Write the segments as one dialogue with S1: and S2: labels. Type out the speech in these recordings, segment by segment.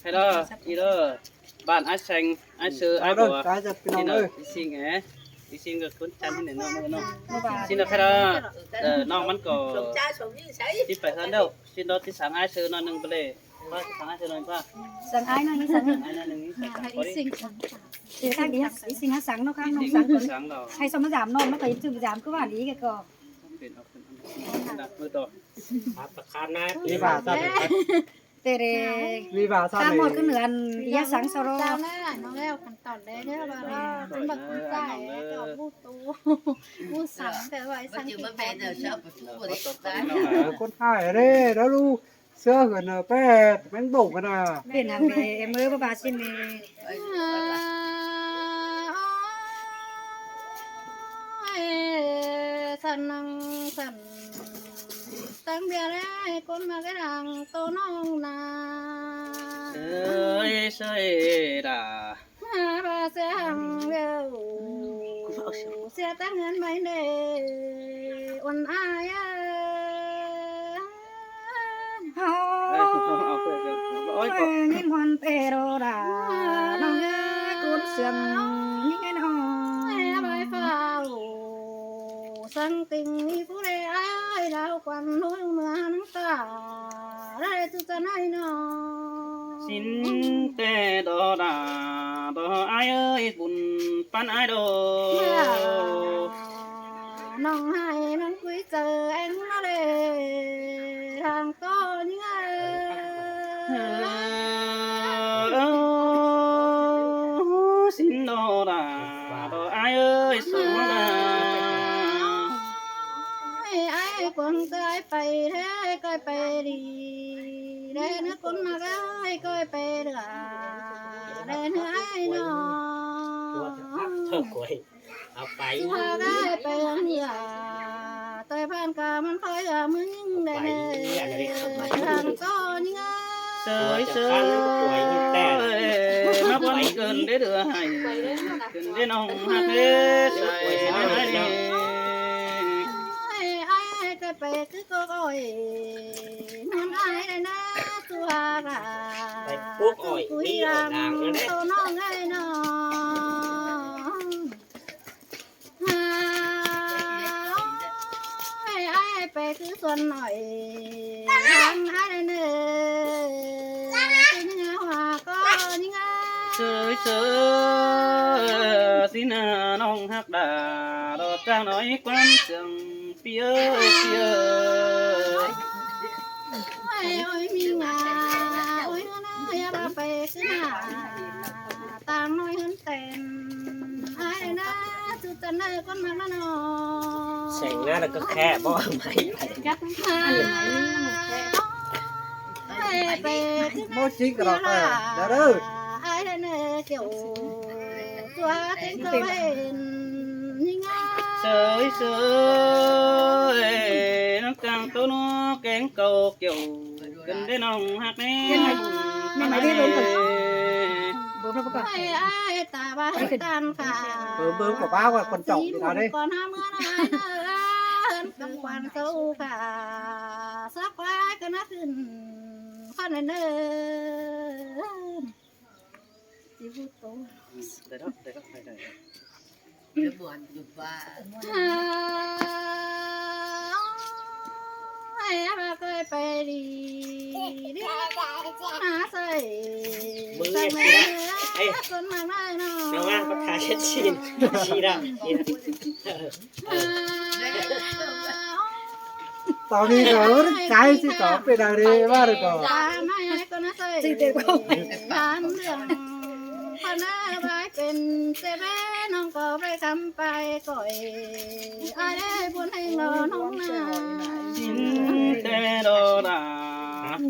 S1: hay đó đi đó bạn ai xanh ai sơ ai bỏ xin là xin nghe đi xin được cuốn chăn thế này nó xin được hay đó nó vẫn có xin phải hơn đâu xin đó thì sáng ai sơ nó nâng bể ba sáng ai sơ nó ba
S2: sáng ai nó sáng
S1: ai nó nâng
S2: thì sang đi sinh sáng nó khác nó sáng còn hay sao nó giảm non nó phải chừng giảm cứ vào lý cái cờ
S3: ประคานนะ
S4: มีบ่าซะ
S2: tê đề
S4: มีบ่าซะ
S2: ข้ามหมดก็เหนือý sáng sau đó
S5: เจ้าหน้าน้องแล้วขั้นตอนได้เนี่ยว่าเป็นแบบคุณใจกับผู้ตูผู้สั่งแต่ว่าสั่งกินแบบ
S4: คนไทยเด้แล้วลูกเสื้อกันน่ะแป้แม่งบ่งกันน่ะ
S2: biển hàng về em mới bà xin về
S5: สันนังสันตั้งเบียร์ได้คนมาแก่ดังโตน้องนา
S1: sơi đà
S5: มาบาเสียงเดียวเสียตั้งเงินไม่ได้วันอาย
S1: ôi
S2: nhìn hoàn tê đồ đà nó nghe cuốn sườn những cái nó
S5: ใบฟ้าสังติงมีผู้ใดอ้ายดาวควันน้อยเมื่อน้ำตาได้ตุจะไหนนอ
S1: xin tê đò đà đò ai ơi buồn pan ai đồ
S5: น้องให้น้องคุยเจอเอ็งมาเลยทางต้นยังไง
S1: xin đò đà đò ai ơi xuống đà
S5: ไอ้คนเคยไปแท้เคยไปดีได้เนื้อคนมาได้เคยไปเดือได้เนื้อไอ้นอ
S3: เท่ากวยเอาไป
S5: พาได้ไปเนื้อต่อยผ่านกามันคอยมึงได้ทางต้นยังไง
S1: sơi sơi nó vẫn gần để đưa hay gần để nông hạt để sợi để đi
S5: ไอ้เคยไปคือก็ก้อยนั่นไอ้ได้นะตัวกะ
S3: ไปปุ๊กอ้อยนี่อ่อยด่างแล้วเนี่ย
S5: โตน้องไอ้น้องไอ้ไปคือส่วนหน่อยทางไอ้เนื้อเป็นยังไงว่าก็ยังไง
S1: sơi sơi xin nông hạt đà đò trang nói quan trường phía phía
S5: โอ้ยมีงาโอ้ยนะอย่ามาไปขึ้นหาตามน้อยขึ้นเต็มไอ้นะจุดตะเนยคนมาแล้วเนาะ
S3: แสงหน้าแล้วก็แค่บ่ไม่
S5: จับหาไอ้ไปขึ้น
S4: บ่จิกหรอกเด้อเด้อ
S5: ไอ้เนยเกี่ยวตัวเต็งตัวเป็นยังไง
S1: sơi sơi nó càng tô nó kén cầu kiểu gần để nông hạt nè
S2: bữa nó có
S5: ไอ้ตาบ้าตานขา
S4: เบิ่งกับบ้าว่าคนจบนี่เอาดิ
S5: ก่อนห้าเมื่อไรเอินกังวันเจ้าค่ะสักไว้ก็น่าขึ้นข้อนั้นเด้อจีบุโต
S1: đây đó đây đó đây đây
S5: ไอ้มาเคยไปดีดีหาใส่ตั้งแม่คนมาไม่นอ
S3: น้องว่าประคาเช็ดชีนชีดำ
S4: ตอนนี้ก็ใจสิก็เป็นอะไรว่าเลยก็
S5: ตาไม่ก็น่าใส่จีเด็กก็ไปตามเรื่องพอหน้าใบเป็นเซเว่นน้องก็ไปทำไปก่อยไอ้บุญให้รอน้องนา
S1: xin tê đò đà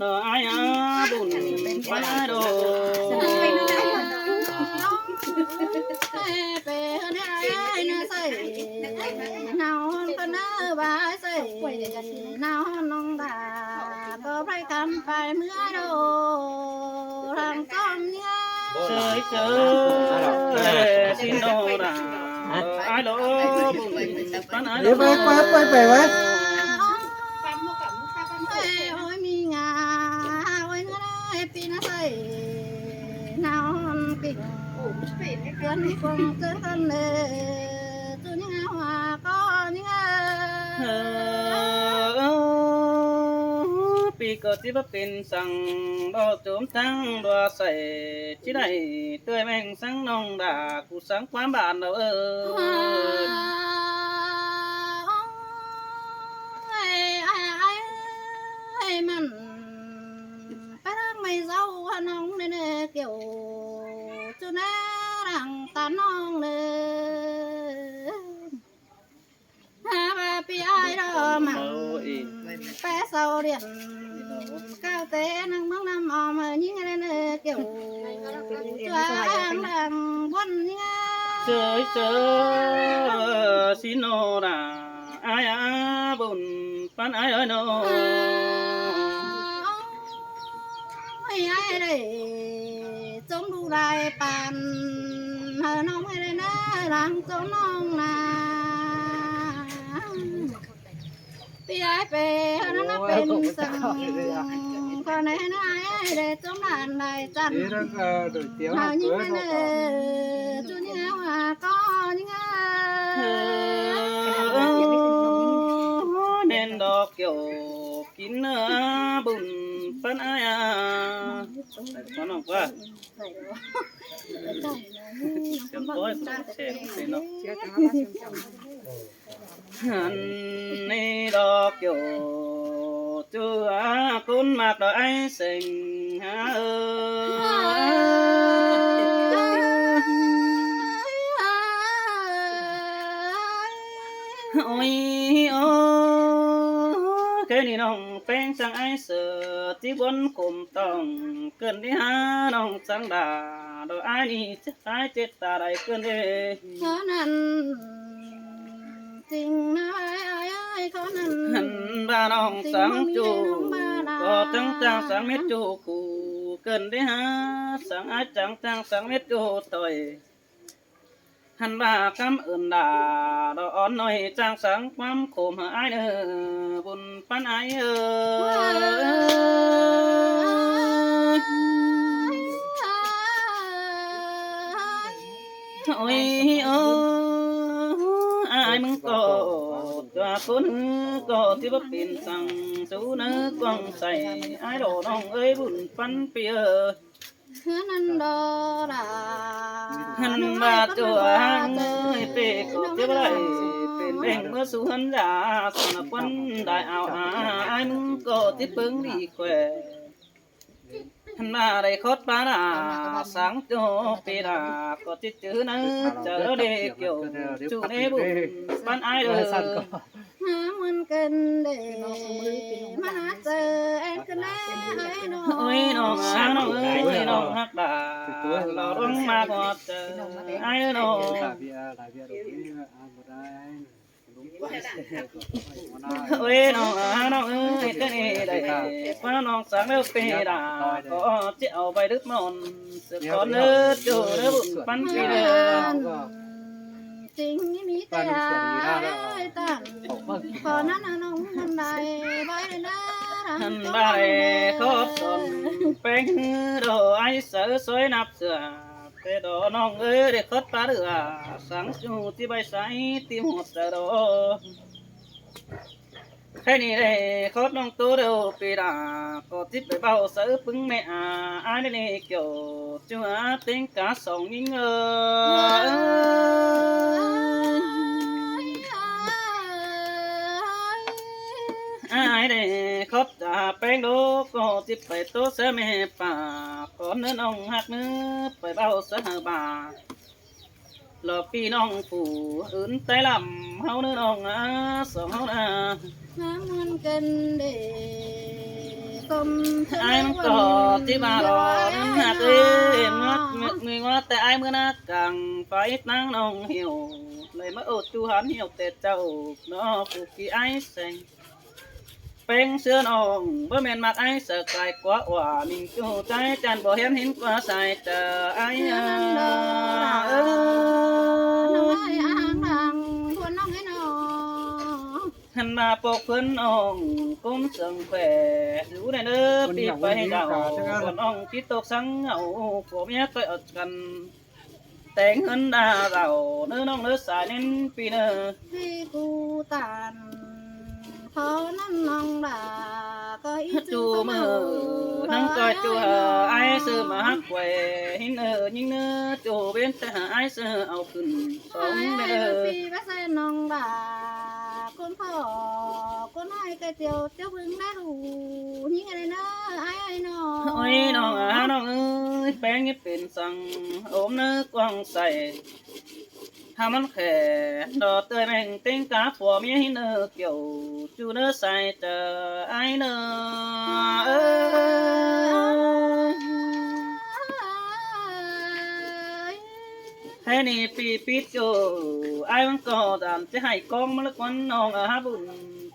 S1: đò ai buồn pan ai đồ
S5: ไปได้นะใส่หนาวก็น่าบายใส่หนาวน้องดาก็ไปทำไปเมื่อโดทางต้นเนี่ย
S1: sơi sơi xin đò đà đò ai đồ buồn pan ai
S4: เดี๋ยว
S1: đồ
S4: ไปไว้
S5: โอ้ยมีงาโอ้ยก็ได้ปีนะใส่ kinh gần cùng chân thân lệ chú những hoa có những
S1: ปีก็ที่ว่าเป็นสังบ่โจมทั้งดัวใส่ที่ได้เตื้อยแม่งสังน้องด่ากูสังความบานเรา
S5: มันไปทางไม่เศร้าน้องเนี่ยเกี่ยวจุน่ารังตาน้องเลยหาปีไอ้ดอมันไปเศร้าเรียนก้าวเตะนังมังน้ำออมยิ่งอะไรเนี่ยเกี่ยวจ้าดังบนยิ่ง
S1: เจอสิโนราอายบุญปันอายโน
S5: ไอ้เลยจมดูลายปานน้องไอ้เลยนะหลังจมน้องนาพี่ไอ้ไปนั่นเป็นสังก็ในนายเด็ดจมนานในจันหายิ่งเนจุนี่ว่าก็ยิ่ง
S1: เน้นดอกเกี่ยวกินเนื้อบุญปันอายมันออกว่าเสียงต้อยเสียงสิเนาะหันนี่ดอกเกี่ยวจูคุณมากดอกไอ้สิงหาโอ้ยโอ้แค่นี้น้องเป็นสังไอ้เสือที่บนคุมต้องเกินที่หาน้องสังดาดอกไอ้นี่จะตายเจ็ดตาใดเกินเด้
S5: เพราะนั้นจริงนะไอ้เขานั้น
S1: หันบ้าน้องสังจูก็ตั้งจังสังเม็ดจูกูเกินที่หาสังไอ้จังจังสังเม็ดจูต่อยหันว่าคำอื่นด่าดอกอ่อนน้อยจางสังความโคมหายบุญปันไอโอ้ยโอ้อายมึงก็ตัวคนก็ที่ว่าเป็นสังสู้เนื้อกวางใส่ไอ้ดอกน้องเอ้ยบุญปันเปีย
S5: นันดอรา
S1: หันมาตัวหันเอ้ยเปก็เจ็บไรเป็นเร่งเมื่อสู้หันดาสนับวันได้เอาไอ้มึงก็ที่เพิ่งดีแควหันมาได้คดปานาสังโจปีดาก็ที่เจอเนื้อเจอเด็กเกี่ยวจูเนบุปันไอเด้อ
S5: น้ำมันกันเด้มาเจอเอ็นกันแน่ให้น้อง
S1: โอ้ยน้องน้องเอ้ยน้องฮักดาเราต้องมาก่อนเจอไอ้น้องโอ้ยน้องน้องเอ้ยก็นี่ได้ว่าน้องสังเลือกปีดาก็จะเอาไปดึกนอนสึกก่อนเนื้อจูเนื้อบุญปันปีเด้อ
S5: จริงนี่แต่ตันขอนั้นน้องทันใดไว้นะ
S1: ทันใดขอบสนเป็นดอกไอ้เสือสวยนับเสือแต่ดอกน้องเอ้ยได้คดปลาเรือสังจูที่ใบใสที่หัวเสือดอกแค่นี้เลยคดน้องตัวเดียวปีดาก็ทิพย์ไปเบาเสือพึ่งแม่ไอ้นี่เกี่ยวจัวติ้งกาสองยิงไอ้เด็กคบจะแป้งดูก็จิบไปตัวเสือแม่ป่าก่อนเนื้อน้องหักเนื้อไปเบาเสือบ่าหลอปีน้องผู้อื่นใจลำเฮาเนื้อน้องสองเฮาน้
S5: ำมันกันเด็ก
S1: ไอ้มันก็ที่มารอนั้นหักเอ้ยมือว่าแต่ไอ้เมื่อนักกังไปนั่งน้องเหี่ยวเลยมาอดจูหันเหี่ยวแต่เจ้าน้อผู้กี่ไอ้เซ็งเป็นเสื้อน้องบ่แม่นมักไอ้เสกไกลกว่าว่านิ่งจูใจจันบ่เห็นหินกว่าใส่เจอไอ้
S5: น้องไอ้อ่างดังคนน้องให้น้อง
S1: หัน มาปกเพื่อนน้องก้มเสียงแขวอยู่ในเด้อปีไปให้เจ้าก่อนน้องที่ตกสังเอาผัวเมียเคยอดกันแต่งเงินดาเราเนื้อน้องเนื้อสายเน้นปีเนื้อ
S5: พี่กูตันเพราะนั้นน้องด่าก็อี
S1: จูมือนั่งก็จูไอ้ซื้อมาหักแขวหินยิงเนื้อจูเว้นแต่หาไอ้ซื้อเอาขึ้นสอง
S5: ไอ้
S1: เด้อ
S5: พี่ภาษาน้องด่าคนพ่อคนให้กระเจียวเจ้าพึ่งได้รู้ยิ่งอะไรนะไอ้น้อง
S1: โอ้ยน้องน้องเอ้ยแป้งนี่เป็นสังโอมเนื้อกวางใส่ถ้ามันแค่ดอเตยแมงเต็งกาผัวเมียหินเกี่ยวจูเนื้อใส่เจอไอ้เนื้อให้นี่ปีปิดอยู่ไอ้มันก็ตามจะให้กองมันละวันน้องหาบุญ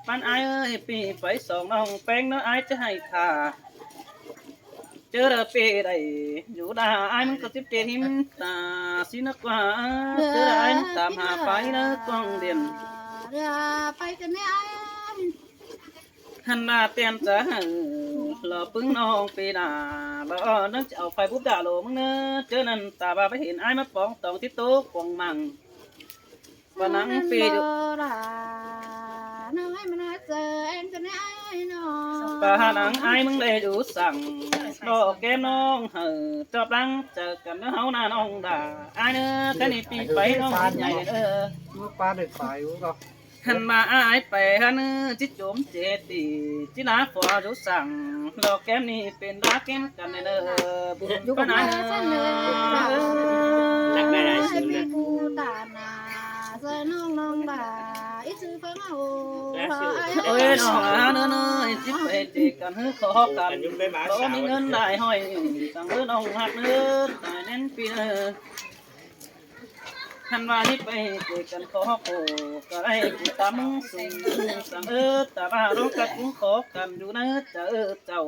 S1: ปันไอ้เอ้ยปีไปสองน้องแป้งเนื้อไอ้จะให้ท่าเจอเปีได้อยู่ด่าไอ้มันก็จิบเจหิมตาสินักว่าเจอไอ้ตามหาไปเนื้อกองเดียน
S5: เรือไปกันเนี่ย
S1: หันมาเตียนจะหหล่อปึ้งน้องปีดาบ่นึกจะเอาไฟปุ๊บด่าโลมึงเนื้อเจอนั่นตาบ้าไปเห็นไอ้มาปองตองที่โต๊ะกวงมังวันนั้นปีอยู่
S5: น้องให้มันเจอเอ็นกันเนี่ยไอ้น้อง
S1: ปะหนังไอ้มึงได้ดูสั่งรอแก้มน้องจอบลังเจอกันเฮาหน้าน้องด่าไอ้เนื้อแค่นี้ปีไปน้องใหญ่
S4: มือปลาเด็กฝ่ายกูก็
S1: หันมาไอ้ไปหันจิโจมเจตีจิลาขวาดูสั่งรอแก้มนี่เป็นรักแก้มกันเด้อบุญปะนาย
S3: รักได้หลายสิ่งนะ
S5: กูตานาเจอน้องน้องด่าอีซื้อฟังเอา
S1: โอ้ยน้องเนื้อจิไปตีกันขอกันรอมีเงินได้ห้อยสั่งเนื้อน้องหักเนื้อตายเน้นปีเนื้อทันว่านี่ไปเจอกันขอโคก็ได้กูตามสิ่งสั่งแต่ว่าร้องกัดกุ้งขอกันอยู่นะเจ้า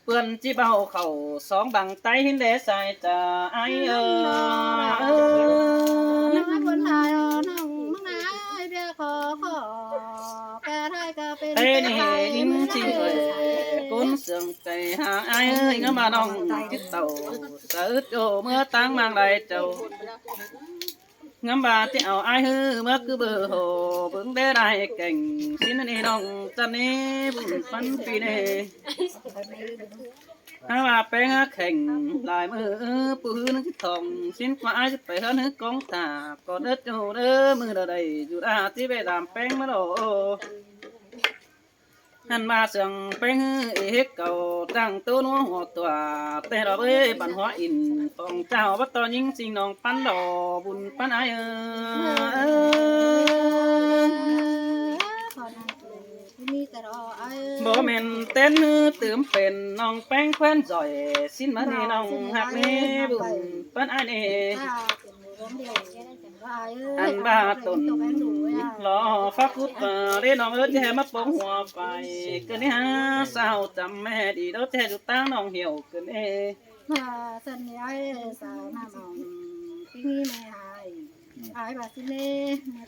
S1: เปื่อนจีเบาเข่าสองบังไตหินเดใส่จะไอ
S5: น้องให้คนไทยน้องมึงนายเบี้ยขอแกไทยก็เป็น
S1: เต้นี่หินชิงเลยก้นเสื่องใจหาไองั้นมาน้องจิตเต่าเสือโจเมื่อตั้งมางไรเจ้างั้นบาที่เอาไอ้ฮือเมื่อคือเบอร์โหเบิ่งได้ได้เก่งสินนี่น้องจันนี่บุญปันปีนี่ถ้าว่าแป้งแข่งลายมือปืนทองสินกว่าไอ้จะไปเฮือกองตาก่อนเด้อจูเด้อมือใดอยู่อาที่ไปตามแป้งมาโดหันมาเสียงแป้งเอกเก่าตั้งตัวนัวหัวตัวแต่เราเอ้ยปันหัวอินของเจ้าวัดตอนยิงสิงน้องปันดอบุญปันไอบ่แม่นเต้นเติมเป็นน้องแป้งแคว้นจ่อยสิ้นมานี่น้องหักนี่บุญปันไอนี่อันบ้าตุนรอฟักคุดเรียนน้องเอิ้นจะให้มาปองหัวไปเกินนี่ฮะสาวจำแม่ดีแล้วแท้จุดตั้งน้องเหี่ยวเกินเอ
S5: สัญญาสาวน้ำมองปีนี้ไม่หายหายบาสิเล่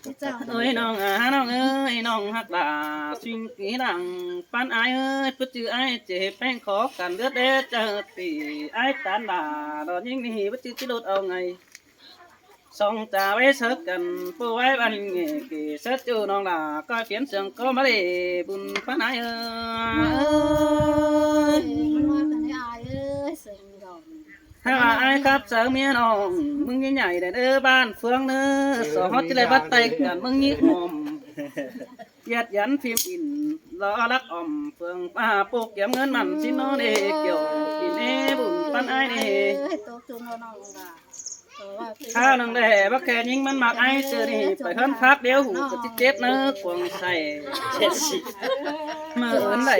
S5: ที่เจ้า
S1: เอ้ยน้องน้องเอ้ยน้องหักลาสิ่งกี่ดังปันไอเอ้ยปุ๊จื้อไอเจ็บแป้งขอกันเลือดเด็ดเจอตีไอตานด่าดอนยิ่งนี่ปุ๊จื้อที่รถเอาไงสองจ่าไว้เสิร์กันผู้ไว้บันเงี้ยกี่เสิร์จูน้องด่าก็เขียนเสียงก็มาเลยบุญปันไอเอ้ยถ้าไอ้ครับเจอเมียน้องมึงยิ่งใหญ่เด้อบ้านเฟืองเนื้อสองฮอตจะเลยบัดไตกันมึงยิ่งหอมเกียดยันพิมพ์อินรอรักอ่อมเฟืองป้าปลูกเก็บเงินมันชิ้นน้องเด็กเกี่ยวกินเอบุญปันไอ้เด็กข้าวนังแด่บักแค่ยิงมันหมักไอ้เจอนี่ไปเฮิร์นพักเดียวหูก็จะเจ็บเนื้อกวงใส่เมื่อเอินไหล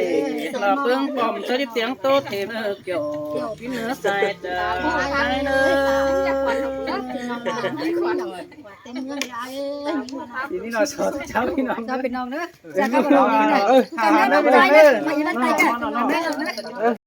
S1: เราเพิ่งปอมเจอที่เตียงโตเทเนื้อเกี่ยวกินเนื้อใส่จะไอ้เนื้อทีนี้เราสอนเช้าพี่น้อง
S2: จะเป็นน้องเด้อ
S4: จะก็บอกว่า
S2: จะไม่ได้ไม่ได้ไม่ได้ไม่ได้